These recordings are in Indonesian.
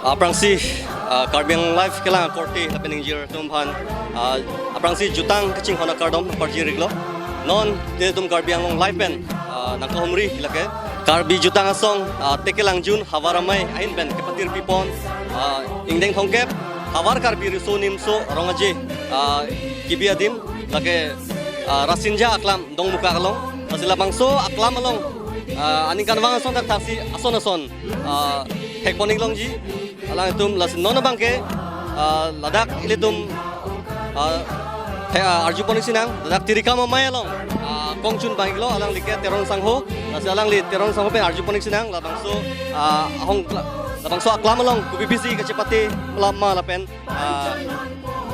Aprang si karbing live kelang korte happening year tumpan aprang si jutang kaching hona kardom parji riglo non de tum karbing long live ben nangka humri hilake karbi jutang asong tekelang jun hawaramai ain ben kepatir pipon ingdeng thongkep hawar karbi riso nimso rongaje kibiadim lake rasinja aklam dong muka kalong asila bangso aklam along aning kanwang asong tak taksi ason hekponing long ji alang itum las nono bangke ladak ilitum arju poning sinang ladak tirika mamaya long kongchun banglo alang like terong sangho las alang li terong sangho pe arju poning sinang labangso ahong labangso aklam long kubibisi kecepati lama lapen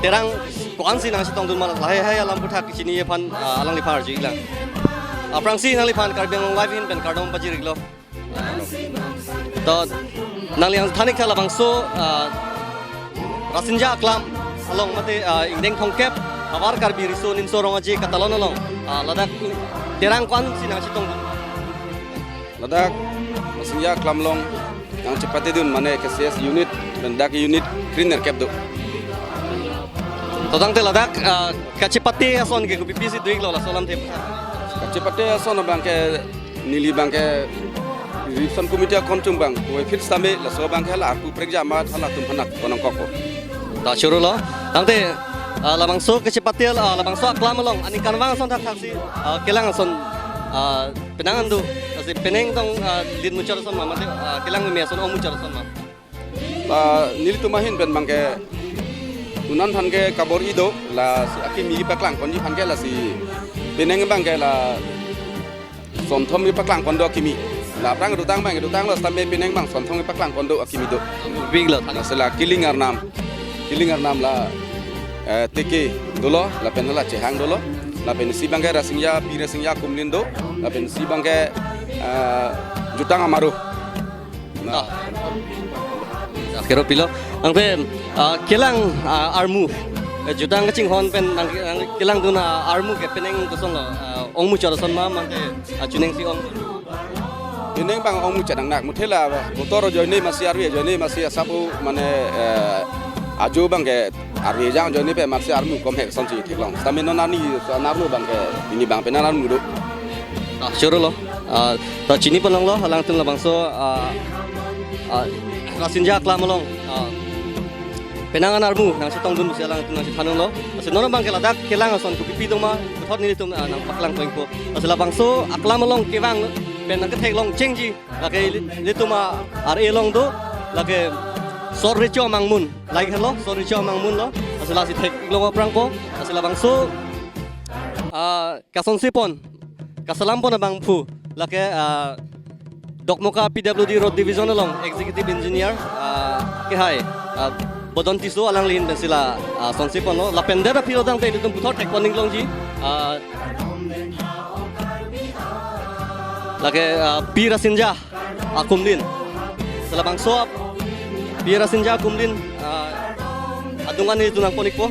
terang kuan sinang sitong dun mal lahai hai alam puthak sini pan alang li par ji ilang aprangsi nang li pan karbeng live in ben kardom paji riglo to nang liang thanik thala bangso rasinja aklam along mate ingdeng thongkep awar karbi riso nimso rongaje katalon along ladak terang kwan sinang sitong ladak rasinja aklam long yang cepat itu mana KCS unit dan dak unit cleaner cap do todang te ladak kacipati ason ke kupipisi duik lo la solam te kacipati ason bangke nili bangke Ripson komite kontum bang, kue fit sampai la so bang kala aku pergi amat hala tum hanak konong koko. Tak syuruh lo, tangte labang so kecepatan labang so aklam long, ani kanwang son tak taksi kelang son penangan tu, kasi peneng tong lid mucar son mama tu kelang mia son om mucar son mama. Nili tu mahin ben bangke unan hanke kabor ido la si aki migi paklang konji hanke la si peneng bangke la son thom mi paklang kondo kimi. La prang dutang la sampai pineng bang sontong paklang kondo akimido Biglo sela killing arnam la teke dolo la penala cehang dolo la pensi bangke rasingya pi rasingya kumlindo la pensi bangke jutang amaru kero pilo angpe kelang armu jutang kecing hon pen kelang duna armu ke peneng kosong lo ong mucar son ma mangke juneng si ong ini bang om cadang nak mutela motor joini masih arwi joini masih sabu mana aju bang ke arwi jang joini pe masih armu kom hek sonci tiklong tapi nonani naru bang ke ini bang penaran mudu syuruh lo ta cini pelong lo halang tun labang so rasinja aklam long penangan armu nang sitong dun sialang tun nang sitanong lo asinono bang ke ladak kelang ason kupipi dong ma thot ni tum nang paklang poingko asalabang so aklam long kewang pen nang ketek long cengji lake lituma are long do lake sor richo mangmun like hello sor richo mangmun lo asala si tek long aprang po asala bang so kason sipon kasalam po na bang pu lake dokmoka PWD road division long executive engineer ke hai bodon tiso alang lin ben sila son sipon lo la pendera pilodang te litum puthor tek poning long ji lagi pira sinja akumlin selabang soap pira sinja akumlin adungan itu nang ponik po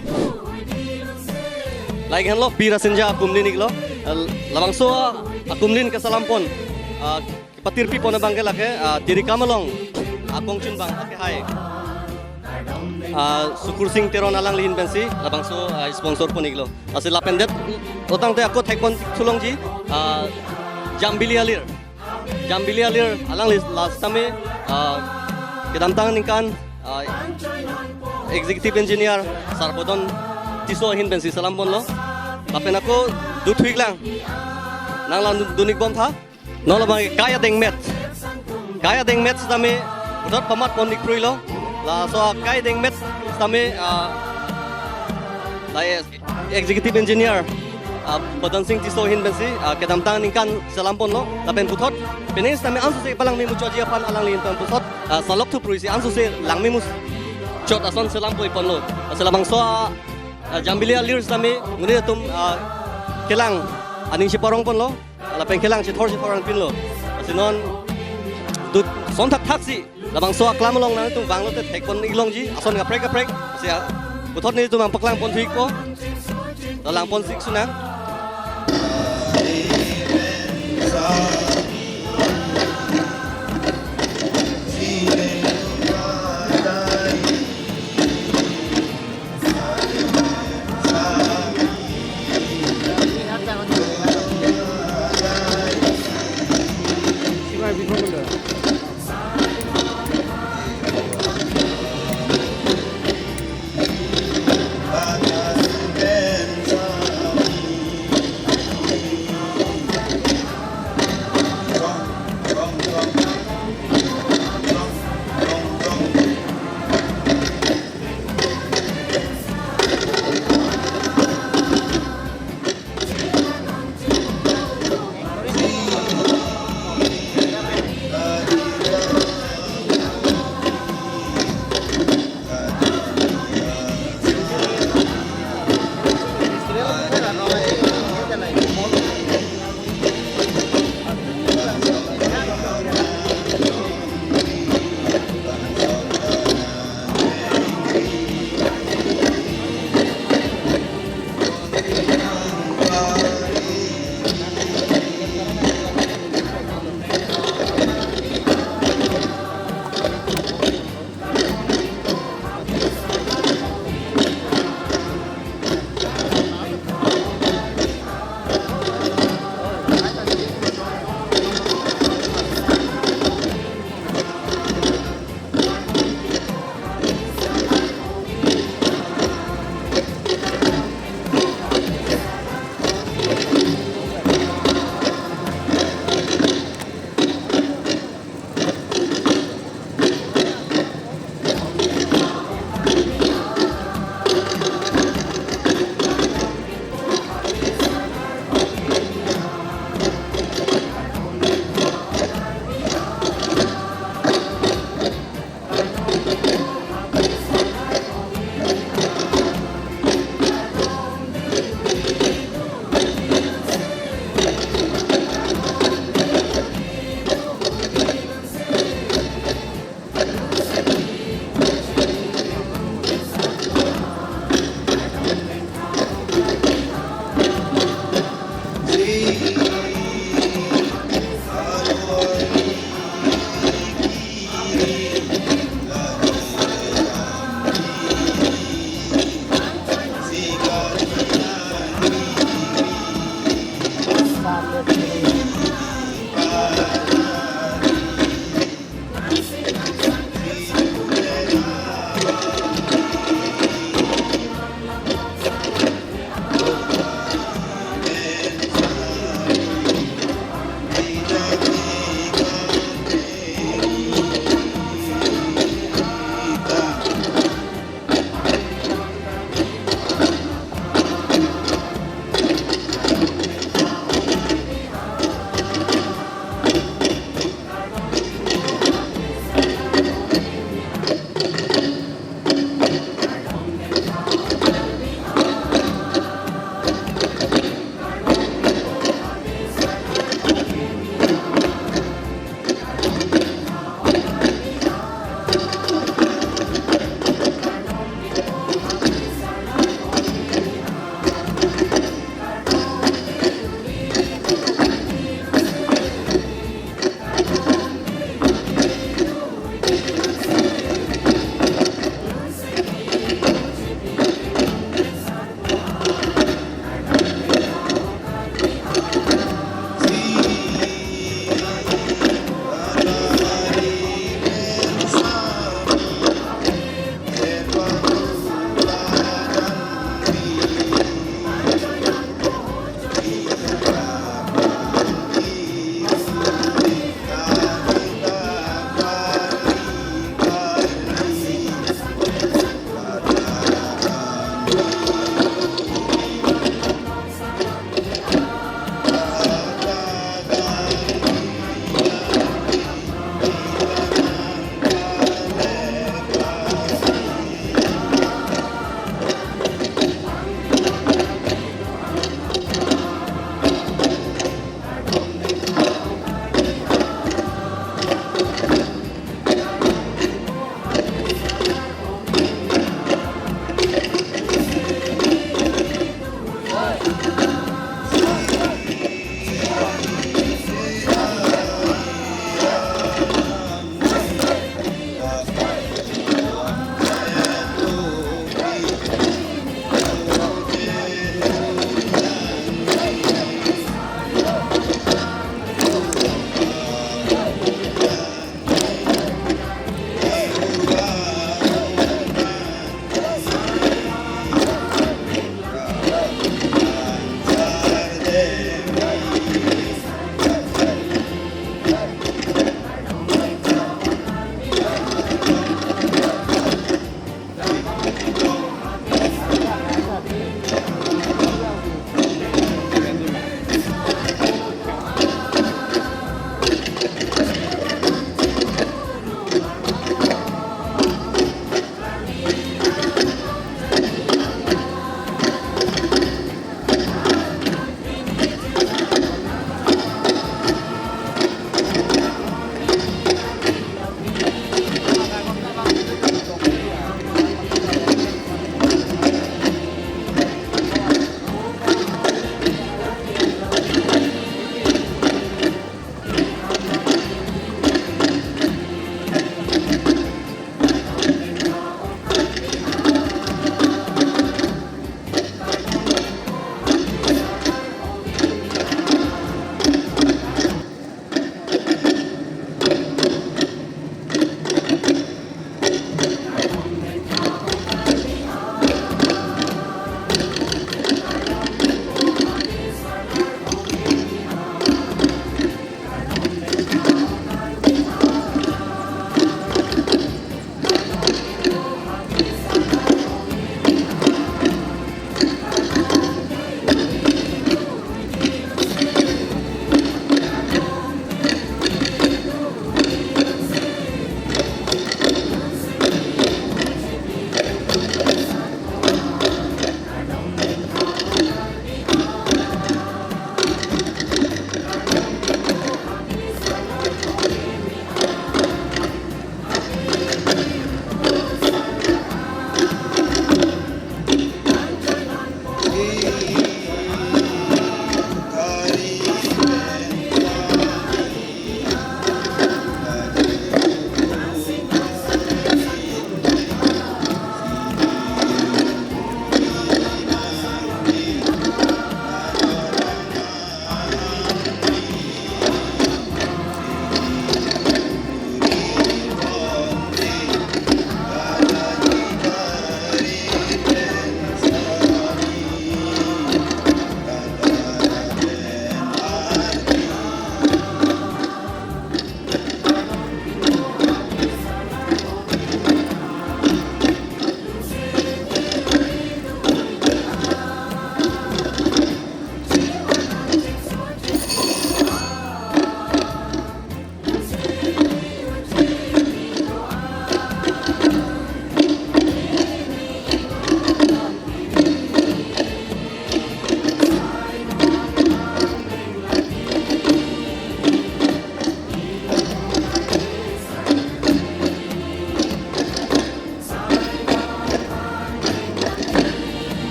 lagi kan lo pira sinja akumlin iklo labang soap akumlin ke salampon kepatir pi pona bangke lagi diri kamalong akong chun bang ake hai sukur sing teron alang lihin bensi labang so sponsor pon iklo asal lapendet otang te aku tekpon tulong ji Jambili alir alang last time kedamtangan ingkan executive engineer sarbodon tiso hin bensi salampon lo tapen ako dutwig lang nang lang dunig bom tha no la bang kaya deng met tame udot pamat ponik prui lo la so kaya deng met tame la executive engineer Badan sing tiso hin bensi kedamtangan ingkan salampon lo tapen puthot penis tame ansu se palang mi mucho pan alang lin tan puthot salok tu pruisi ansu se lang mi mus chot ason salampoi pon lo salamang so jambilia lirs tame ngune tum kelang aning si porong pon lo lapen kelang si thor si porong pin lo asinon dut sontak taksi labang so aklam long nang tu banglo te thek pon ilong ji ason ga prek se puthot ni tu mang paklang pon thuik po dalang pon sik sunang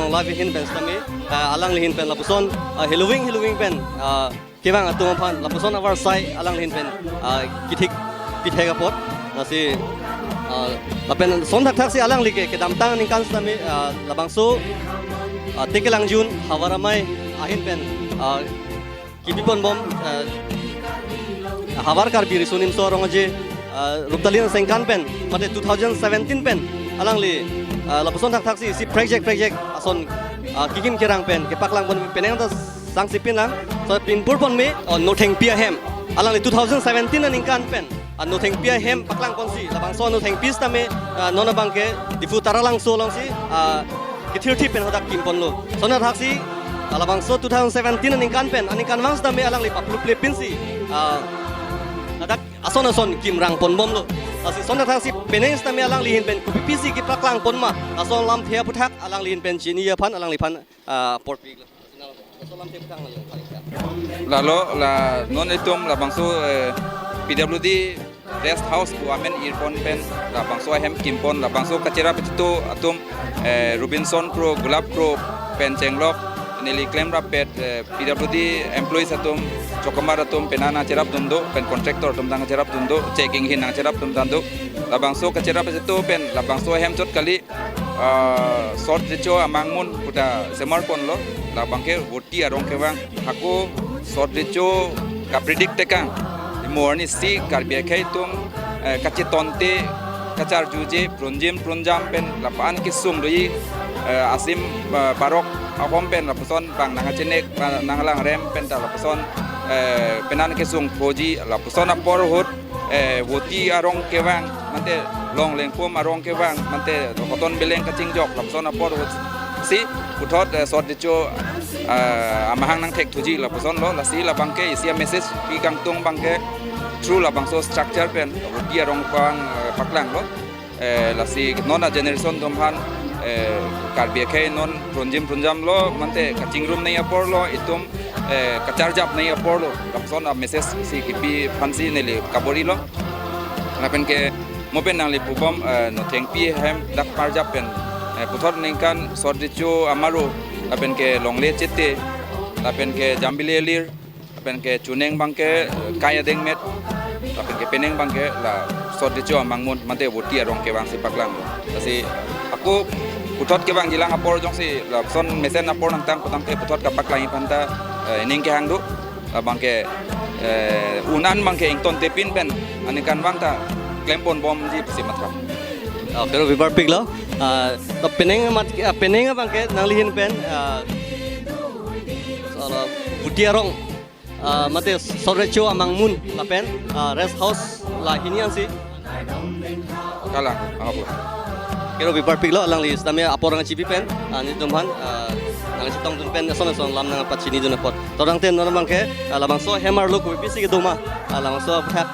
long live hin pen stami alang lihin pen lapuson Halloween pen kebang atung pan lapuson awar sai alang lihin pen kithik pithega pot nasi lapen son thak si alang like ke damtang ning kan stami labangso tekelang jun hawaramai ahin pen kibipon bom habar kar biri sunim so rongaje ruptalin sengkan pen mate 2017 pen alang li lapuson thak si project ason kikim kirang pen ke paklang bon peneng ta sang sipin lang so pin purpon me no theng pia hem alang li 2017 na ningkan pen no theng pia hem paklang kon si labang so no theng pis ta me nona bangke difu taralang so lang si kithirthi pen hodak kim pon lo sona thak si labang so 2017 na ningkan pen aningkan wangs ta me alang li paplu pin si adak ason kim rang pon bom lo asi son thang si peneng sta me alang lihin pen kupisi ki praklang pon ma ason lam thea puthak alang lihin pen chini ya phan alang li phan port pi lo ason lam thea puthak lalu la non itum la bangso PWD rest house ku amen earphone pen la bangso hem kimpon la bangso kacera pitu atum Robinson Pro Gulab Pro pen cenglok nili claim rapet PWD employees atum chokamar atum penana cerap dundo pen contractor tum tang cerap dundo checking hin nang cerap tum tandu labangso ka cerap itu pen labangso hem chot kali sort richo amangmun puta semar pon lo labangke voti arong kewang aku sort richo ka predict tekang morni si karbia khai tum kachitonte kachar juje pronjam pen lapan kisung doi asim parok akom pen lapuson bang nangacenek nangalang rem pen ta lapuson penan kesung poji lapuson apor hut woti arong kewang mante long lengpom arong kewang mante koton beleng kacing jok lapuson apor hut si puthot sort dicho amahang nang tek thuji lapuson lo lasi labangke isia message pi kangtung bangke true labangso structure pen woti arong pang paklang lo lasi nona generation domhan karbia khai non pronjam lo mante kaching room nei apor lo itum kachar jap nei apor lo lapson a message si kipi phansi nele kabori lo lapen ke mopen nang le pubom no thengpi hem dak par jap pen puthor ningkan sordichu amaro lapen ke longle chete lapen ke jambile lir lapen ke chuneng bangke kaya deng met lapen ke peneng bangke la sordichu amangmun mante woti arong ke bang si paklang kasi aku putot ke bang jilang apor jong si son mesen apor nang tang potang ke putot kapak lain panta ning ke hang du bang ke unan bang ke ington tepin pen anikan bang ta klempon bom di simatra pero vibar pig lo to peneng bang ke nang lihin pen sala butiarong mate sorrecho amang mun lapen rest house la hinian si kala apa kero vibar pig lo alang li stame apor nang chipi pen ani tumhan nang chitong dun pen son lam nang pachini dun pot torang ten nang bang ke labang so hammer lo ku bisi ke doma lang so phak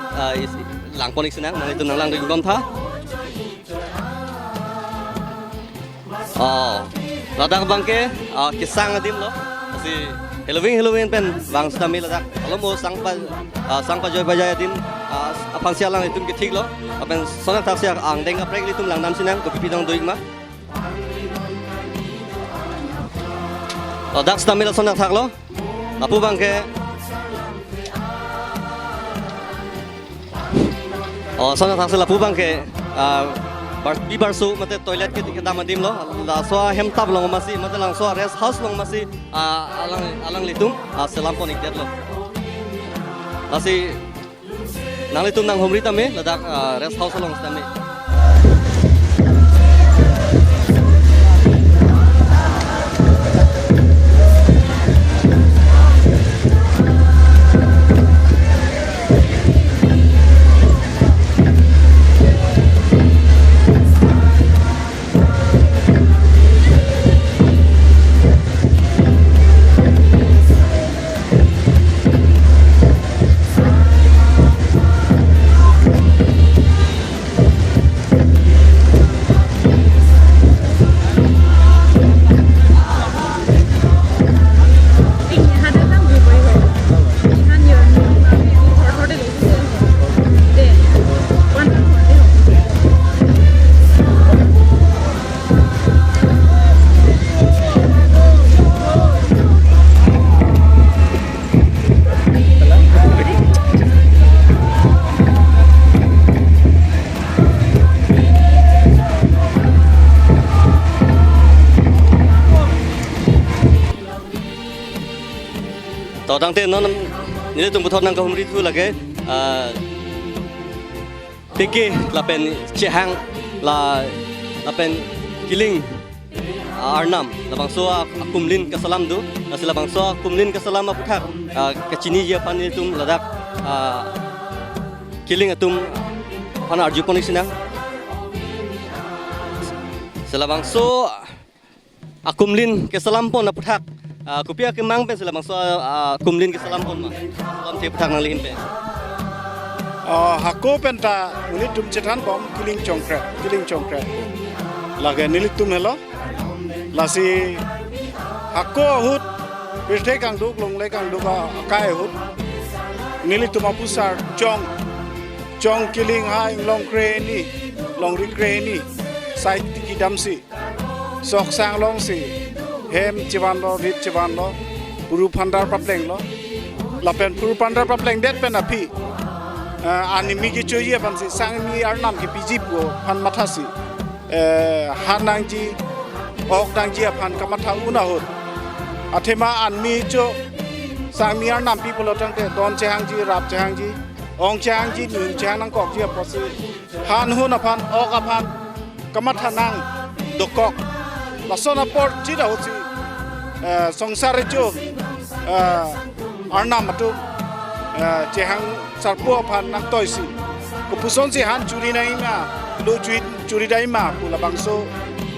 lang ponik sinang nang itu nang lang ding gom tha ladak bang ke kisang adim lo si Halloween pen bang stame ladak alomo sang pa joy bajaya din apang sia lang itum ke thik lo apen sona thak sia ang deng aprek litum lang nam sinang ko pipidong doing ma dak stame la sona thak lo apu bang ke sona thak sia lapu bang ke bi barsu mate toilet ke dam dim lo la so hem tab long masi mate lang so rest house long masi alang litum selam ponik det lo asi nang litum nang homri tame ladak rest house long tame ต่อตั้งแต่นั้นนี่ตุ้มพุทธนังก็มริทุลke tiki la pen chehang la pen kiling arnam la bangso kumlin ka salam du la sila bangso kumlin ka salam puthak ka chini je pan tum ladak kiling atum pan arju ponik sinang sila bangso akumlin ke salam pon na puthak kupia ke mang pen sila bangso kumlin ke salam pon ma salam te puthak nang lihin pe Hako penta ulit tum cetan bom kiling congkret lagi nilit tum helo lasi hako hut birthday kang duk long le kang duk akai hut nilit tum apusar jong kiling hai long kreni long rikreni sai tiki damsi sok sang long si hem chiwan lo rit chiwan lo puru pandar papleng lo lapen puru pandar papleng det pen api ani migi choye pan si sang mi arnam ki pijip go pan mathasi hanang ji ok dang ji pan kamatha una hot athema an mi cho sang mi arnam people otang te don chang ji rap chang ji ong chang ji ning chang nang kok ji posi han hun pan ok pan kamatha nang dokok lasona port ji da hosi songsar cho arnam atu chehang sarpo pan nang toisi ko puson si han curi nai ma lo curi dai ma pula bangso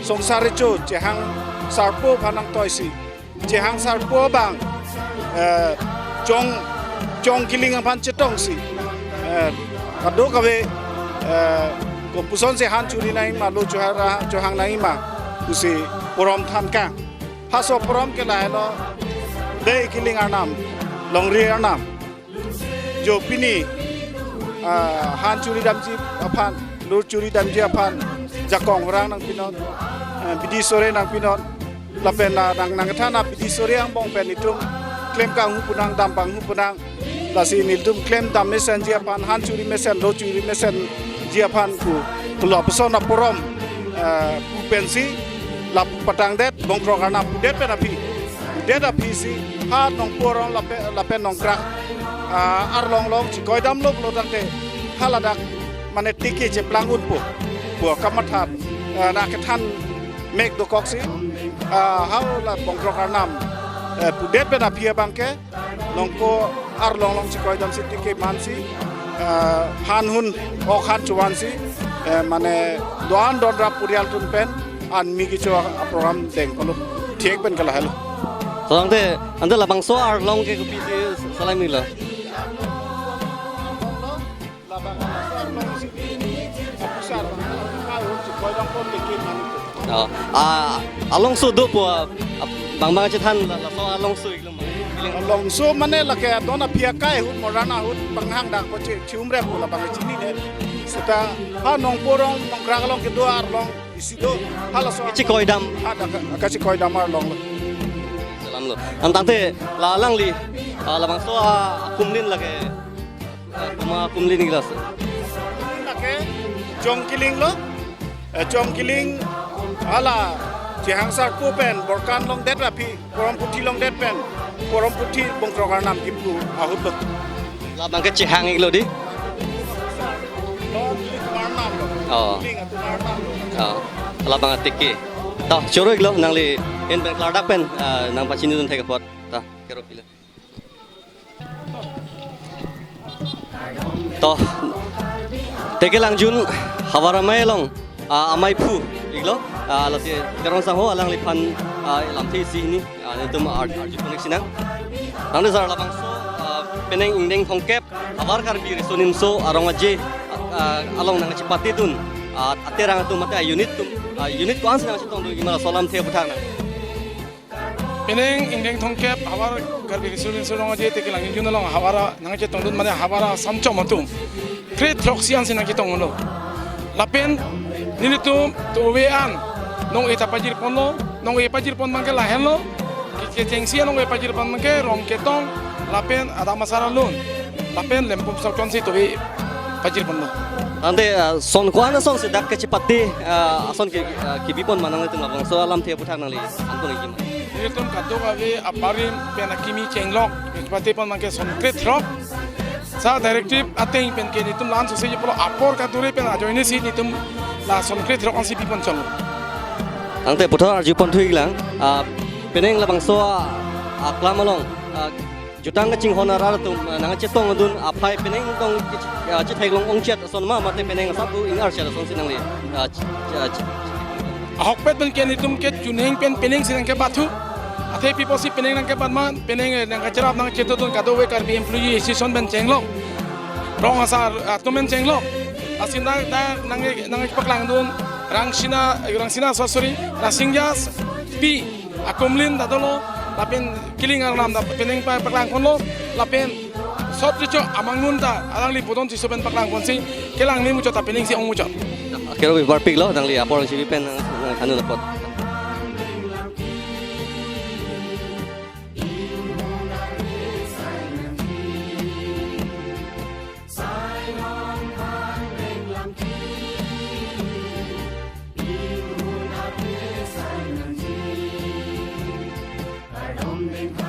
songsare cho chehang sarpo pan nang toisi chehang sarpo bang chong kiling pan chetong si kado kabe ko puson si han curi nai ma lo johang nai ma usi porom than ka haso porom ke lai lo dei kiling arnam longri arnam jo pini han curi damji apan lur curi damji apan jakong orang nang pinon bidi sore nang pinon lapen nang thana bidi sore ang bong pen itum klaim kang hu punang dampang hu punang lasi niltum klaim dam mesen ji apan han curi mesen lo curi mesen ji apan ku lo pesona porom pensi lap patang det bong pro karna det penapi det api si ha nong porong lapen nong krak arlong long cikoi dam lok lo dang te haladak mane tiki je plangun pu kamathan na ke than mek do koksi hau la bongkro karnam pu det bena pia bangke nongko arlong long cikoi dam si tiki mansi han hun o khan chuan si mane doan don rap purial tun pen an mi ki cho program deng kono thiek ben kala halo so ante la bangso arlong ke kupi salai mi lo along so do po bang chetan la so along so iglum long so mane la ke dona pia kai hut morana hut banghang dak ko chiumre po la bang chini ne suta ha nong porong nong krak long ke do arlong isido hala so chikoi dam ada ka chikoi dam arlong salam lo antante la lang li la bang so kumlin la ke kumlin iglas la ke jong kiling ala jehang sar ko pen borkan long det rapi korom puthi long det pen korom puthi bongkro karnam kipu ahut la bang ke chihang iglo di la bang atike ta choro iglo nang li en ben klar dak pen nang pachini dun theka pot ta kero pila to tegelang jun hawara mai long amai phu iglo la si karong sang ho alang lipan lam thi si ni tum arju connection nang zar la bang so peneng indeng thongkep awar kar bi resonim so arong aje along nang chipati tun aterang tu mata unit ko ans nang chitong du gimana solam the puthang na peneng indeng thongkep awar kar bi resonim so long aje tegelang jun long hawara nang che tong dun mane hawara samcho matum kre troxian sin nang chitong lo lapen nilitum to wean nong eta pajir pon lo nong e pajir pon mangke la hen lo ke tengsia nong e pajir pon mangke rong ketong lapen ada masalah lun lapen lempum sa konsi to we pajir pon lo Nanti son kuana son sedak kecepati son kibipon manang itu ngabang so alam tiap putar nali anpun lagi mana. Itu kado kami aparim penakimi cenglok seperti pun mangke konkret rock. Sa direktif ateng pen ke nitum lan sose je polo apor kadure pen ajo ini si nitum la konkret rock ansi pipon chong. Nanti putar jupon thui lang peneng labang so aklamalong jutang ke cing honorar tu nang cetong adun apai peneng tong cetai long ongcet son ma mate peneng sabu ingar sia son sinang li Ahok pet pen ke nitum ke juneng pen peneng sinang ke batu. Ate people si peneng nang ke batman peneng nang kacerap nang cetotun kado we kar bi employee si son ben cenglok. Rong asar tumen cenglok. Asinda nang paklang dun rangsina sosori rasingjas pi akumlin dadolo lapen kiling alam da peneng pa paklang konlo lapen sot richo amangun da alang li bodon si soben paklang konsi kelang ni mucho ta peneng si ong mucho. Akhirnya we barpik lo nang li apor si pen kanu lepot. Hãy subscribe cho kênh Ghiền Mì Gõ để không bỏ lỡ